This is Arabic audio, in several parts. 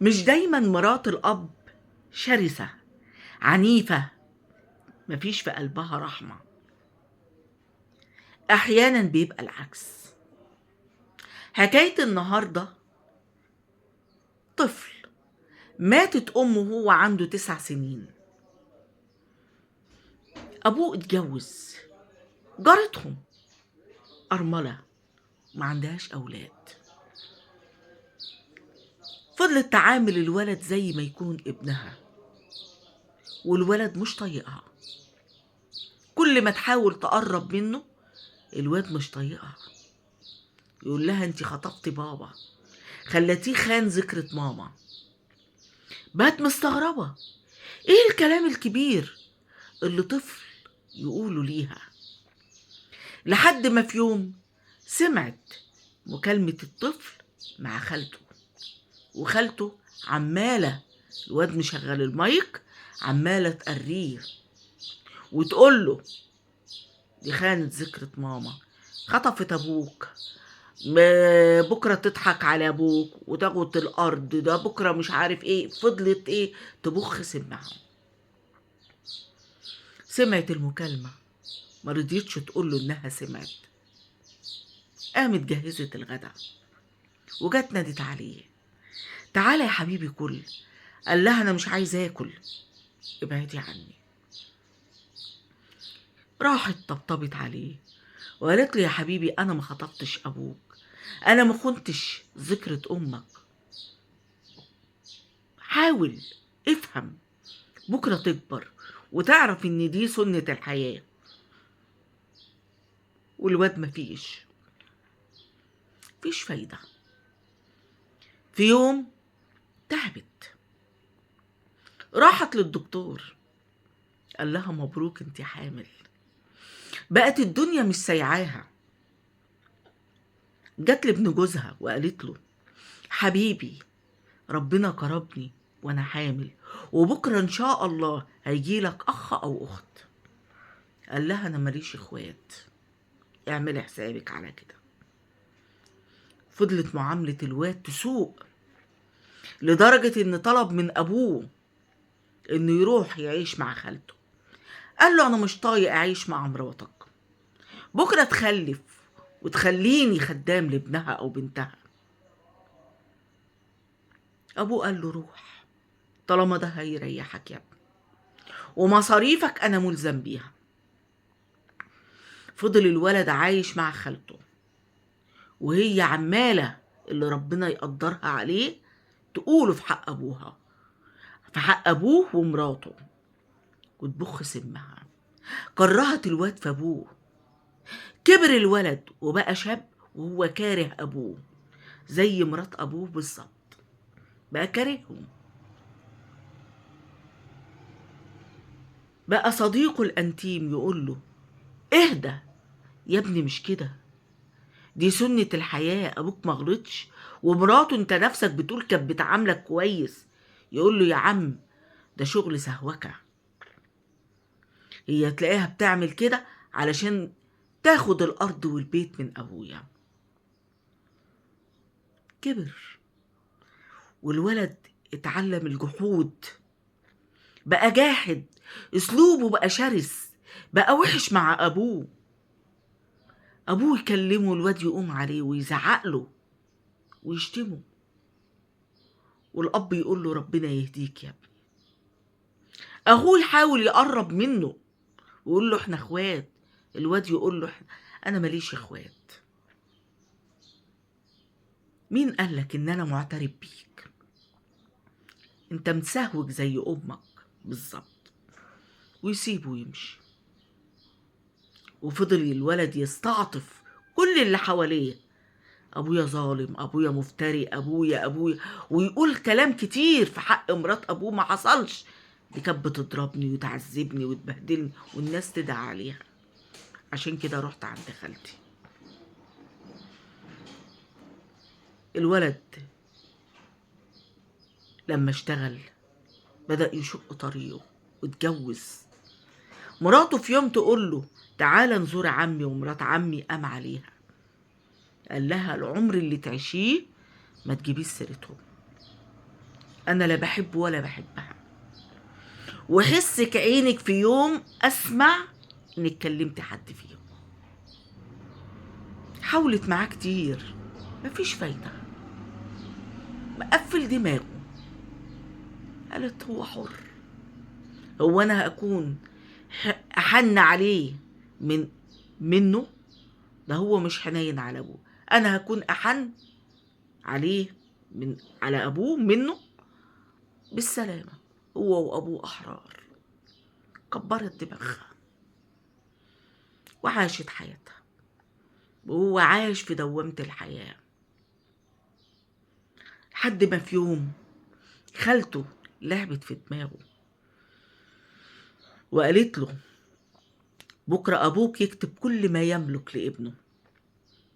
مش دايما مرات الأب شرسة عنيفة مفيش في قلبها رحمة. أحيانا بيبقى العكس. حكاية النهاردة طفل ماتت أمه وهو عنده 9 سنين. أبوه اتجوز جارتهم أرملة ما عندهاش أولاد. فضلت تعامل الولد زي ما يكون ابنها، والولد مش طايقها. كل ما تحاول تقرب منه الواد مش طايقها. يقول لها انتي خطفتي بابا، خلتيه خان ذكرة ماما. بقت مستغربة ايه الكلام الكبير اللي طفل يقوله ليها، لحد ما في يوم سمعت مكالمة الطفل مع خالته، وخالته عمالة الواد مشغل المايك عمالة تقريه وتقول له دي خانت ذكرة ماما، خطفت ابوك، بكرة تضحك على ابوك وتاخد الارض، ده بكرة مش عارف ايه. فضلت ايه تبخ سمعها. سمعت المكالمة ما رضيتش تقول له انها سمعت. قامت جهزت الغدا وجت نادت عليه تعالى يا حبيبي كل. قال لها انا مش عايز اكل، ابعدي عني. راحت طبطبت عليه وقالت له يا حبيبي انا ما خطبتش ابوك، انا ما خنتش ذكرة امك، حاول افهم بكرة تكبر وتعرف ان دي سنة الحياة. والواد مفيش فايدة. في يوم تعبت راحت للدكتور، قال لها مبروك انت حامل. بقت الدنيا مش سايعاها. جت لابن جوزها وقالت له حبيبي ربنا كرمني وانا حامل، وبكرة ان شاء الله هيجيلك اخ او اخت. قال لها انا ماليش اخوات، اعملي حسابك على كده. فضلت معاملة الواد تسوء لدرجة ان طلب من ابوه انه يروح يعيش مع خالته. قال له انا مش طايق اعيش مع مراتك، بكرة تخلف وتخليني خدام لابنها او بنتها. ابوه قال له روح طالما ده هيريحك يا ابني، ومصاريفك انا ملزم بيها. فضل الولد عايش مع خالته وهي عمالة اللي ربنا يقدرها عليه تقوله في حق ابوها، في حق ابوه ومراته، وتبخ سمها. كرهت الواد في ابوه. كبر الولد وبقى شاب وهو كاره ابوه زي مرات ابوه بالظبط، بقى كارههم. بقى صديقه الانتيم يقول له اهدى يا ابني مش كده، دي سنة الحياة، ابوك مغلطش ومراته انت نفسك بتقول كانت بتعاملك كويس. يقول له يا عم ده شغل سهوكة، هي تلاقيها بتعمل كده علشان تاخد الارض والبيت من ابويا. كبر والولد اتعلم الجحود، بقى جاحد، اسلوبه بقى شرس، بقى وحش مع ابوه. ابوه يكلمه الواد يقوم عليه ويزعق له ويشتمه، والاب يقول له ربنا يهديك يا ابني. اخوه يحاول يقرب منه ويقول له احنا اخوات، الواد يقول له انا ماليش اخوات. مين قالك ان انا معترف بيك؟ انت مسهوج زي امك بالظبط. ويسيبه ويمشي. وفضل الولد يستعطف كل اللي حواليه، ابويا ظالم، ابويا مفتري، ابويا، ويقول كلام كتير في حق مرات ابوه ما حصلش، دي كانت بتضربني وتعذبني وتبهدلني والناس تدعي عليها. عشان كده رحت عند خالتي. الولد لما اشتغل بدأ يشق طريقه واتجوز. مراته في يوم تقول له تعالى نزور عمي ومرات عمي، قام عليها قال لها العمر اللي تعيشيه ما تجيبيش سيرتهم. أنا لا بحبه ولا بحبها، وحسك عينك في يوم أسمع إنك كلمتي حد فيهم. حاولت معاه كتير، مفيش فايدة، مقفل دماغه. قالت هو حر، هو أنا هكون أحن عليه منه؟ ده هو مش حنين على أبوه، أنا هكون أحن عليه على أبوه منه؟ بالسلامة، هو وأبوه أحرار. كبرت دماغها وعاشت حياتها، وهو عاش في دوامة الحياة. لحد ما في يوم خالته لعبت في دماغه وقالت له بكرة أبوك يكتب كل ما يملك لابنه،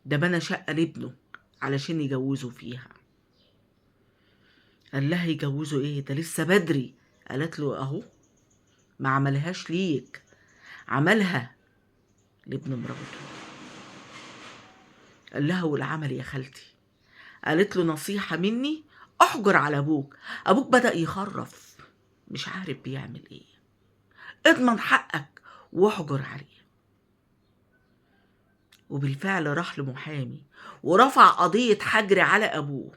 ده بنى شقة لابنه علشان يجوزه فيها. قال لها يجوزه ايه؟ ده لسه بدري. قالت له اهو، ما عملهاش ليك، عملها لابن مراته. قال لها والعمل يا خالتي؟ قالت له نصيحة مني، احجر على ابوك، ابوك بدأ يخرف مش عارف بيعمل ايه، اضمن حقك واحجر عليه. وبالفعل راح لمحامي ورفع قضية حجر على ابوه،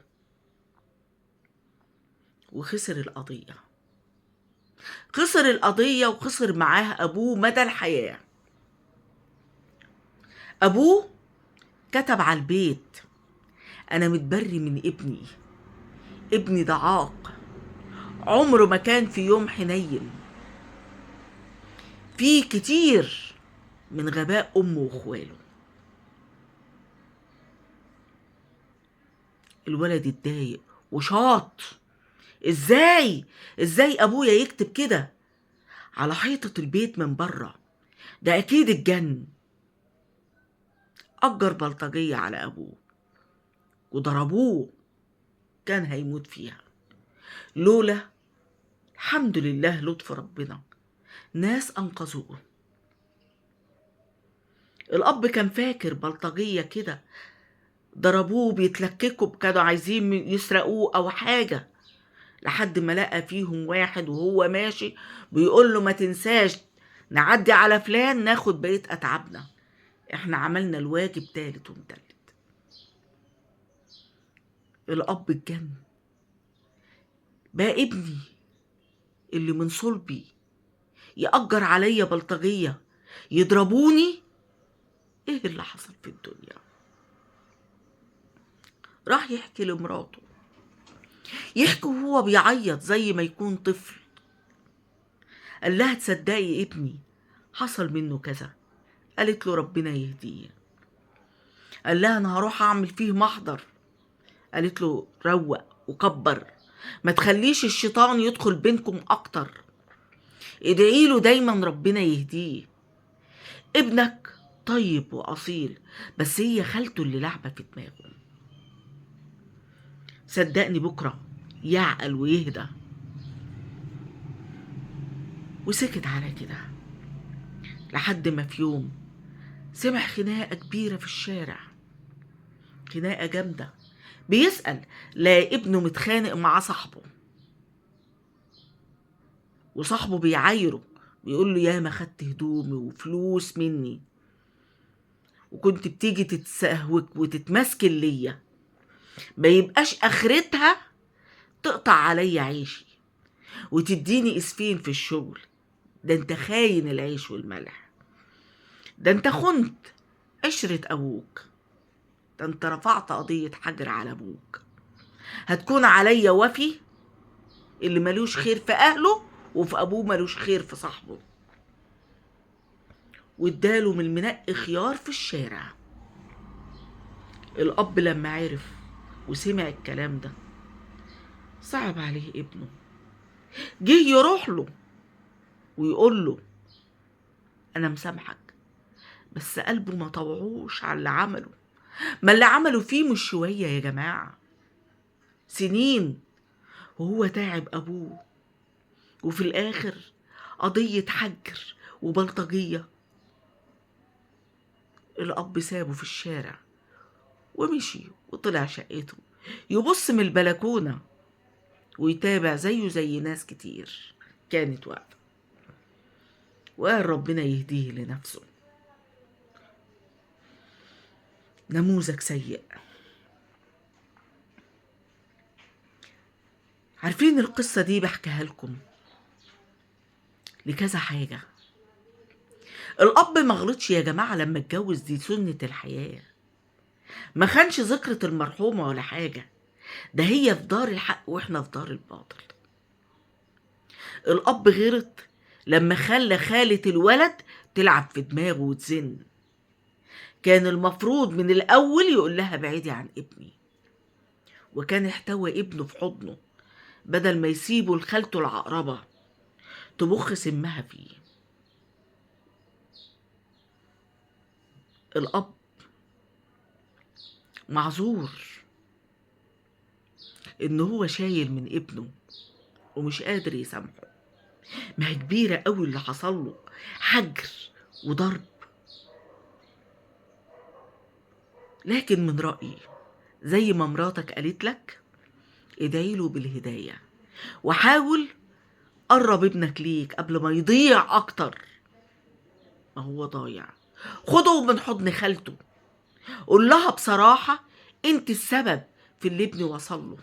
وخسر القضية. خسر القضية وخسر معاها ابوه مدى الحياة. ابوه كتب على البيت انا متبري من ابني، ابني ده عاق، عمره ما كان في يوم حنين، في كتير من غباء امه واخواله. الولد اتضايق وشاط، ازاي ابويا يكتب كده على حيطة البيت من بره؟ ده اكيد اتجن. اجر بلطجية على ابوه وضربوه، كان هيموت فيها، لولا الحمد لله لطف ربنا ناس انقذوه. الاب كان فاكر بلطجية كده ضربوه بيتلككوا، كانوا عايزين يسرقوه او حاجة، لحد ما لقى فيهم واحد وهو ماشي بيقول له ما تنساش نعدي على فلان ناخد بقية اتعابنا، احنا عملنا الواجب تالت ومتلت. الاب اتجن، بقى ابني اللي من صلبي يأجر عليا بلطجية يضربوني؟ ايه اللي حصل في الدنيا؟ راح يحكي لمراته، يحكي وهو بيعيط زي ما يكون طفل. قال لها تصدقي ابني حصل منه كذا؟ قالت له ربنا يهديه. قال لها انا هروح اعمل فيه محضر. قالت له روق وكبر، ما تخليش الشيطان يدخل بينكم اكتر، ادعي له دايما ربنا يهديه، ابنك طيب واصيل، بس هي خالته اللي لعبه في دماغه. صدقني بكره يعقل ويهدى. وسكت على كده لحد ما في يوم سمع خناقه كبيره في الشارع، خناقه جامده. بيسأل لا ابنه متخانق مع صاحبه، وصاحبه بيعايره بيقول له ياما خدت هدومي وفلوس مني، وكنت بتيجي تتسهوك وتتمسكن ليا، ما يبقاش اخرتها تقطع عليا عيشي وتديني اسفين في الشغل. ده انت خاين العيش والملح، ده انت خنت عشرة ابوك، ده انت رفعت قضية حجر على ابوك، هتكون عليا وفي اللي ملوش خير في اهله وفي ابوه ملوش خير في صاحبه. واداله من المنقي خيار في الشارع. الاب لما عرف وسمع الكلام ده صعب عليه ابنه، جه يروح له ويقول له انا مسامحك، بس قلبه ما طوعوش على اللي عمله. ما اللي عمله فيه مش شوية يا جماعة، سنين وهو تعب ابوه، وفي الاخر قضية حجر وبلطجية. الاب سابه في الشارع ومشي وطلع شقته، يبص من البلكونة ويتابع زيه زي ناس كتير كانت واقفة، وقال ربنا يهديه لنفسه. نموذج سيء. عارفين القصة دي بحكيها لكم لكذا حاجة. الأب ما غلطش يا جماعة لما اتجوز، دي سنة الحياة، ما خانش ذكرة المرحومة ولا حاجة، ده هي في دار الحق واحنا في دار الباطل. الأب غلط لما خلى خالة الولد تلعب في دماغه وتزن. كان المفروض من الأول يقول لها بعيدي عن ابني، وكان احتوى ابنه في حضنه بدل ما يسيبه لخالته العقربة تبخ سمها فيه. الأب معذور إن هو شايل من ابنه ومش قادر يسامحه، ما هي كبيرة قوي اللي حصل له، حجر وضرب. لكن من رأيي زي ما مراتك قالت لك، ادعي له بالهداية، وحاول قرب ابنك ليك قبل ما يضيع أكتر ما هو ضايع. خده من حضن خالته، قول لها بصراحة انت السبب في اللي ابني وصل له.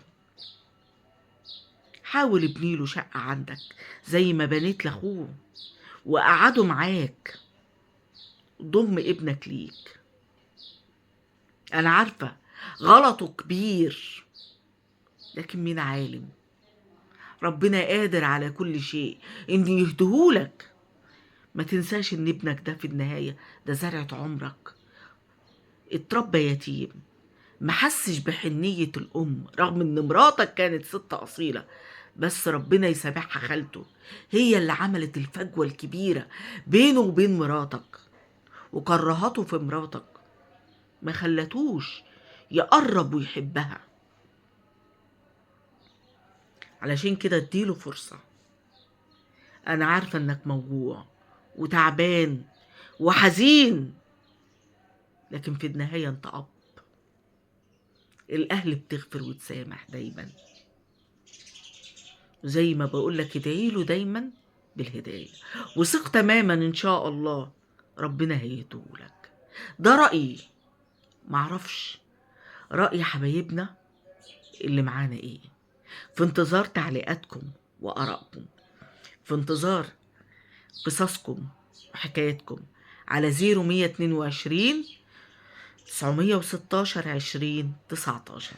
حاول ابني له شقة عندك زي ما بنيت لأخوه، وقعده معاك، ضم ابنك ليك. أنا عارفة غلطه كبير، لكن مين عالم، ربنا قادر على كل شيء إن يهدهولك. ما تنساش إن ابنك ده في النهاية ده زرعة عمرك، اتربى يتيم، محسش بحنية الأم رغم إن مراتك كانت ست أصيلة، بس ربنا يسامحها خالته، هي اللي عملت الفجوة الكبيرة بينه وبين مراتك، وكرهته في مراتك، ما خلتوش يقرب ويحبها. علشان كده اديله فرصة. أنا عارفة إنك موجوع وتعبان وحزين، لكن في النهاية أنت أب. الأهل بتغفر وتسامح دايما، زي ما بقولك ادعيله دايما بالهداية، وثق تماما إن شاء الله ربنا هيهديهولك. ده رأيي، معرفش رأي حبايبنا اللي معانا ايه. في انتظار تعليقاتكم وآرائكم، في انتظار قصصكم وحكاياتكم على 0122 916 20 19.